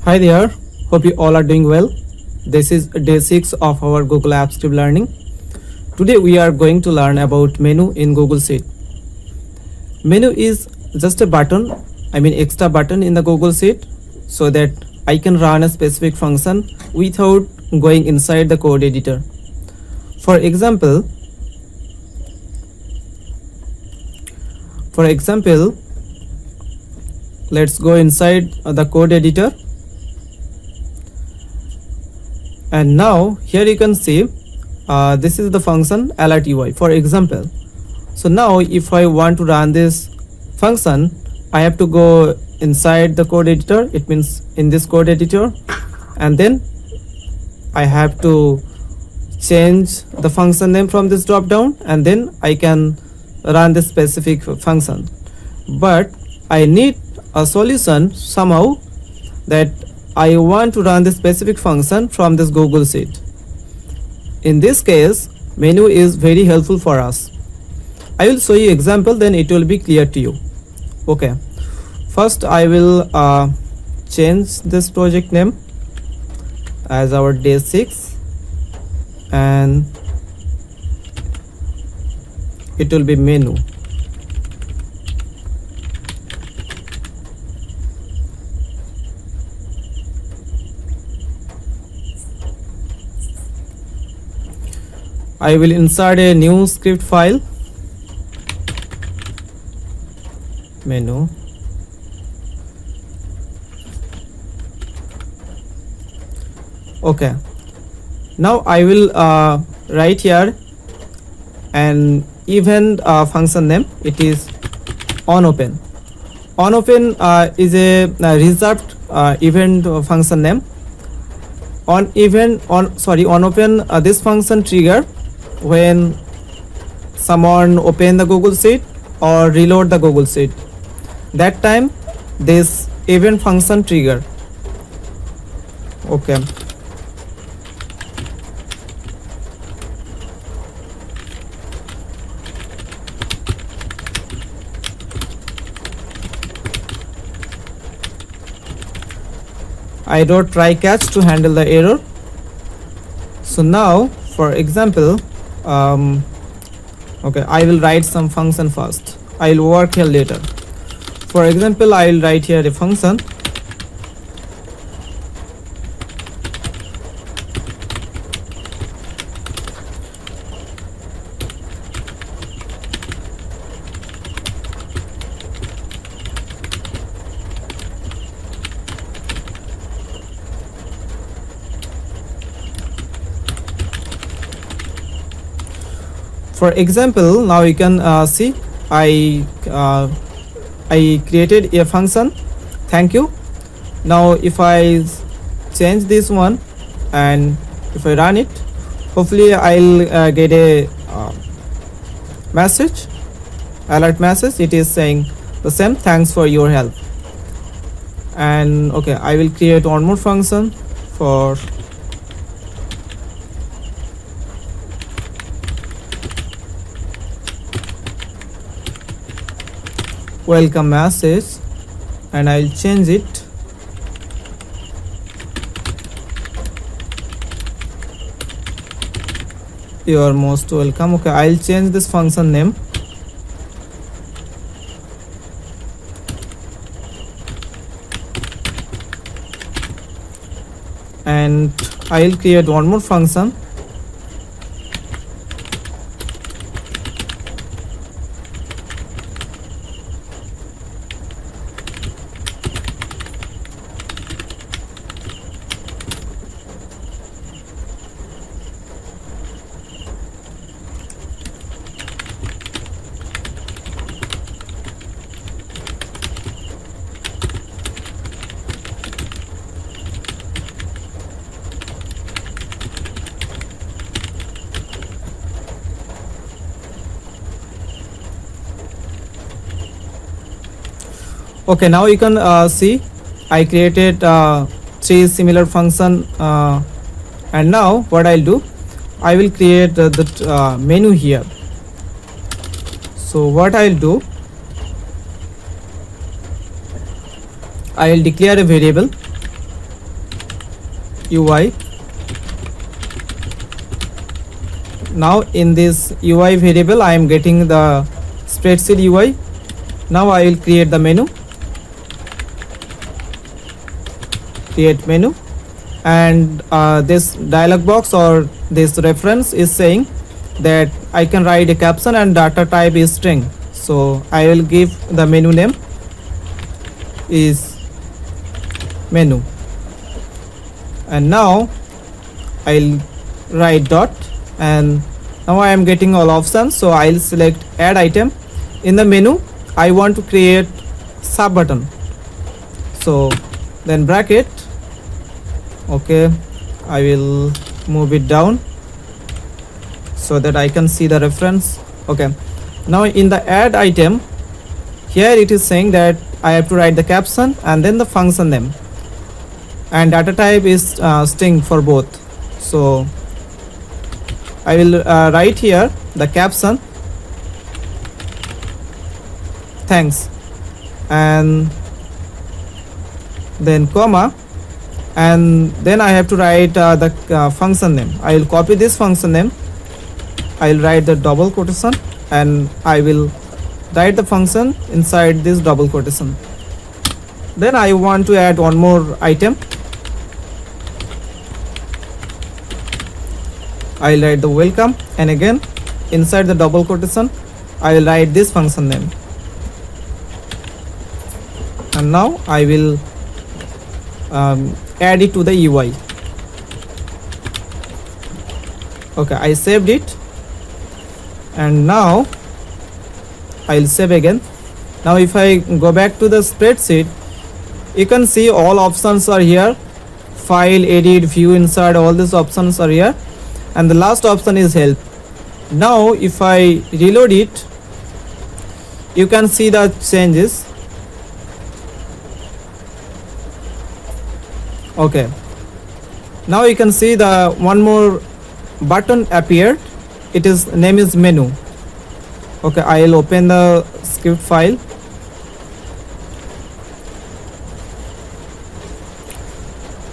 Hi there, hope you all are doing well. This is day 6 of our Google Apps Script learning. Today we are going to learn about menu in Google Sheet. Menu is just a button, extra button in the Google Sheet so that I can run a specific function without going inside the code editor. For example, let's go inside the code editor. And now here you can see this is the function alert UI, for example. So now if I want to run this function, I have to go inside the code editor. It means in this code editor, and then I have to change the function name from this drop down, and then I can run this specific function. But I need a solution somehow that I want to run this specific function from this Google Sheet. In this case, menu is very helpful for us. I will show you example, then it will be clear to you. Okay, first I will change this project name as our day 6, and it will be menu. I will insert a new script file, menu. Okay, now I will write here an event function name. It is onOpen. onOpen is a reserved event function name. onOpen this function trigger when someone open the Google Sheet or reload the Google Sheet. That time this event function trigger. Okay, I wrote try catch to handle the error. So now for example, okay, I will write some function first. I will work here later. For example, I will write here a function. For example, now you can see I created a function, thank you. Now if I change this one and if I run it, hopefully I'll get a message, alert message. It is saying the same, thanks for your help. And okay, I will create one more function for welcome message, and I'll change it. You are most welcome. Okay, I'll change this function name. And I'll create one more function. Okay, now you can see I created 3 similar function, and now what I'll do, I will create the menu here. So what I'll do, I will declare a variable UI. Now in this UI variable I am getting the spreadsheet UI. Now I will create the menu, create menu, and this dialog box or this reference is saying that I can write a caption and data type is string. So I will give the menu name is menu, and now I'll write dot, and now I am getting all options. So I'll select add item. In the menu I want to create sub button, so then bracket, okay, I will move it down so that I can see the reference. Okay, now in the add item here it is saying that I have to write the caption and then the function name, and data type is string for both. So I will write here the caption thanks, and then comma, and then I have to write the function name. I will copy this function name, I will write the double quotation, and I will write the function inside this double quotation. Then I want to add one more item. I will write the welcome, and again inside the double quotation I will write this function name, and now I will add it to the UI. Okay, I saved it, and now I'll save again. Now if I go back to the spreadsheet, you can see all options are here: file, edit, view, insert, all these options are here, and the last option is help. Now if I reload it, you can see the changes. Okay, now you can see the one more button appeared. It is name is menu. Okay, I will open the script file.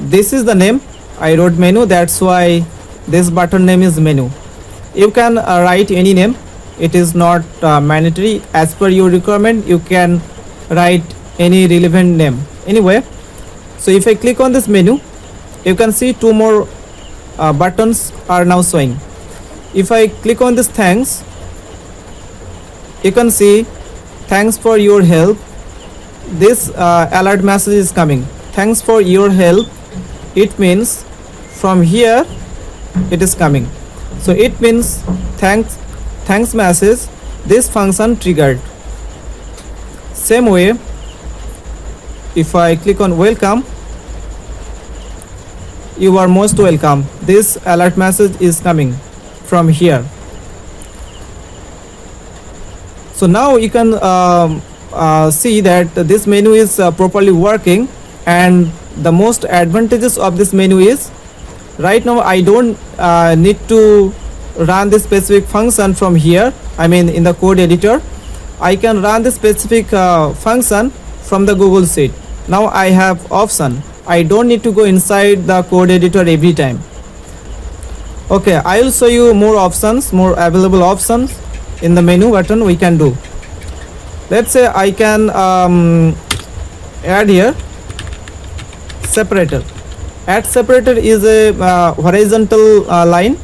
This is the name. I wrote menu, that's why this button name is menu. You can write any name, it is not mandatory. As per your requirement you can write any relevant name. Anyway, so if I click on this menu, you can see two more buttons are now showing. If I click on this thanks, you can see thanks for your help. This alert message is coming, thanks for your help. It means from here it is coming, so it means thanks message, this function triggered. Same way, if I click on welcome, you are most welcome, this alert message is coming from here. So now you can see that this menu is properly working, and the most advantages of this menu is right now I don't need to run this specific function from here. I mean in the code editor I can run this specific function from the Google Sheet. Now I have option, I don't need to go inside the code editor every time. Okay, I will show you more options, more available options in the menu button we can do. Let's say I can add here separator. Add separator is a horizontal line.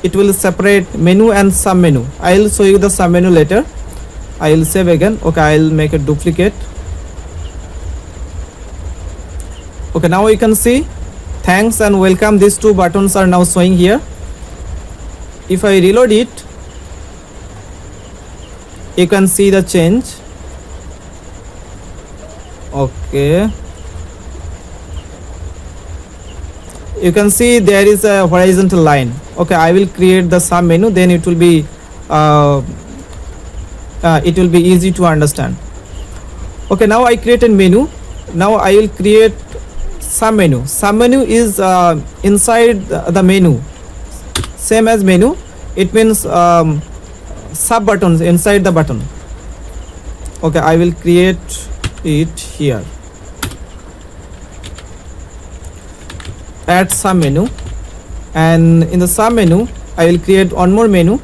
It will separate menu and submenu. I will show you the submenu later. I will save again. Okay, I will make a duplicate. Okay, now you can see thanks and welcome, these two buttons are now showing here. If I reload it, you can see the change. Okay, you can see there is a horizontal line. Okay, I will create the sub menu, then it will be easy to understand. Okay, now I created menu. Now I will create sub menu. Sub menu is inside the menu, same as menu. It means sub buttons inside the button. Okay, I will create it here. add some menu, and in the sub menu I will create one more menu,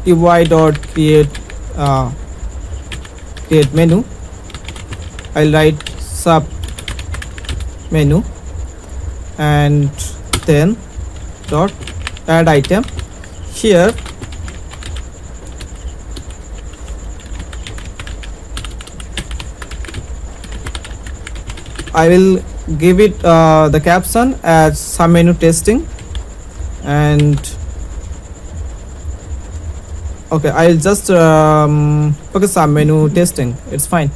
ui dot create menu. I'll write sub menu and then dot add item. Here I will give it the caption as SubMenu testing, and okay, I'll just okay, SubMenu testing, it's fine.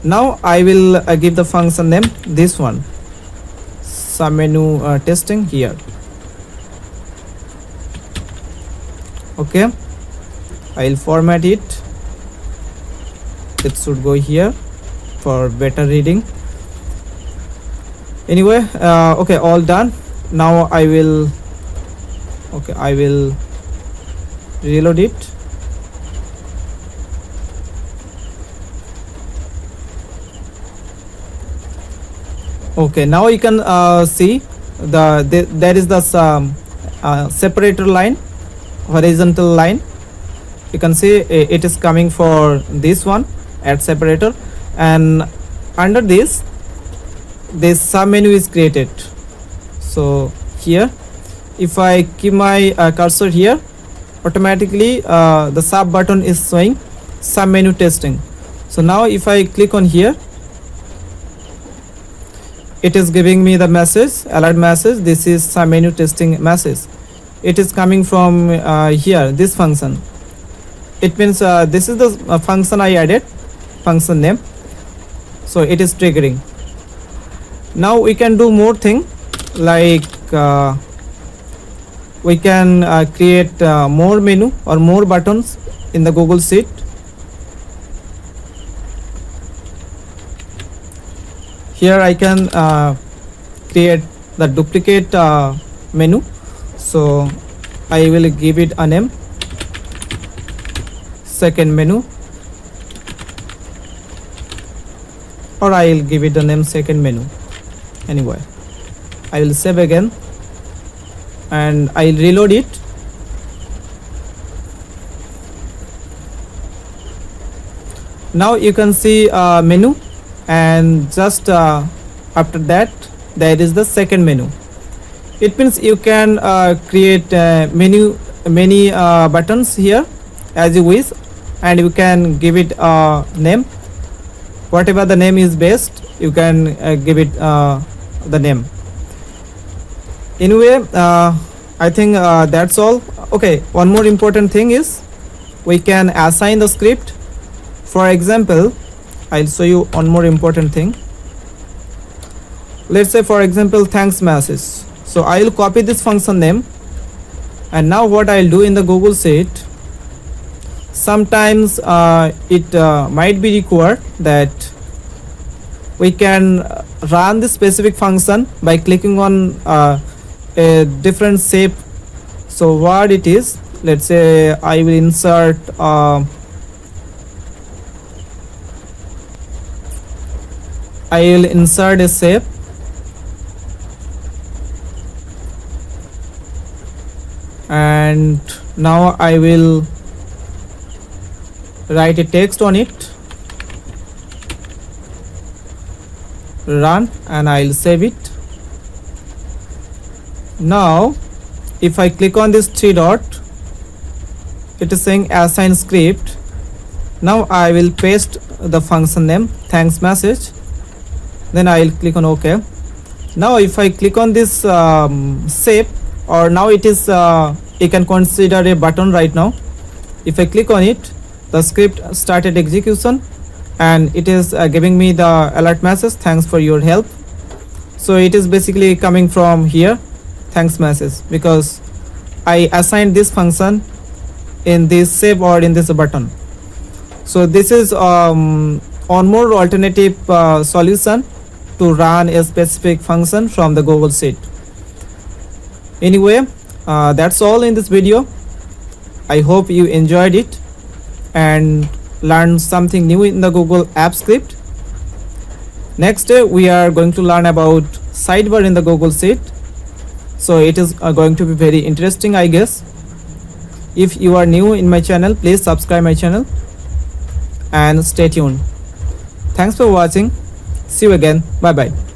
Now I will give the function name, this one, SubMenu testing here. Okay, I'll format it. It should go here for better reading. Anyway, okay, all done. Now I will reload it. Okay, now you can see there is the separator line, horizontal line. You can see it is coming for this one, add separator, and under this submenu is created. So here if I keep my cursor here, automatically the sub button is showing submenu testing. So now if I click on here, it is giving me the message, alert message, this is submenu testing message. It is coming from here, this function. It means this is the function I added, function name. So it is triggering. Now we can do more thing, like we can create more menu or more buttons in the Google Sheet. Here I can create the duplicate menu. So I will give it a name, second menu, or I will give it the name second menu. Anyway, I will save again and I will reload it. Now you can see menu, and just after that there is the second menu. It means you can create many buttons here as you wish, and you can give it a name. Whatever the name is best, you can give it the name. Anyway, I think that's all. Okay, one more important thing is we can assign the script. For example, I'll show you one more important thing. Let's say for example thanks message. So I will copy this function name, and now what I'll do in the Google Sheet, sometimes it might be required that we can run this specific function by clicking on a different shape. So what it is, let's say I will insert a shape, and now I will write a text on it, run, and I'll save it. Now if I click on this three dot, it is saying assign script. Now I will paste the function name thanks message, then I will click on OK. Now if I click on this shape, or now it is you can consider a button right now. If I click on it, the script started execution, and it is giving me the alert message, thanks for your help. So it is basically coming from here, thanks message, because I assigned this function in this shape or in this button. So this is one more alternative solution to run a specific function from the Google Sheet. Anyway, that's all in this video. I hope you enjoyed it and learned something new in the Google App Script. Next, we are going to learn about sidebar in the Google Sheet. So it is going to be very interesting, I guess. If you are new in my channel, please subscribe my channel and stay tuned. Thanks for watching. See you again. Bye bye.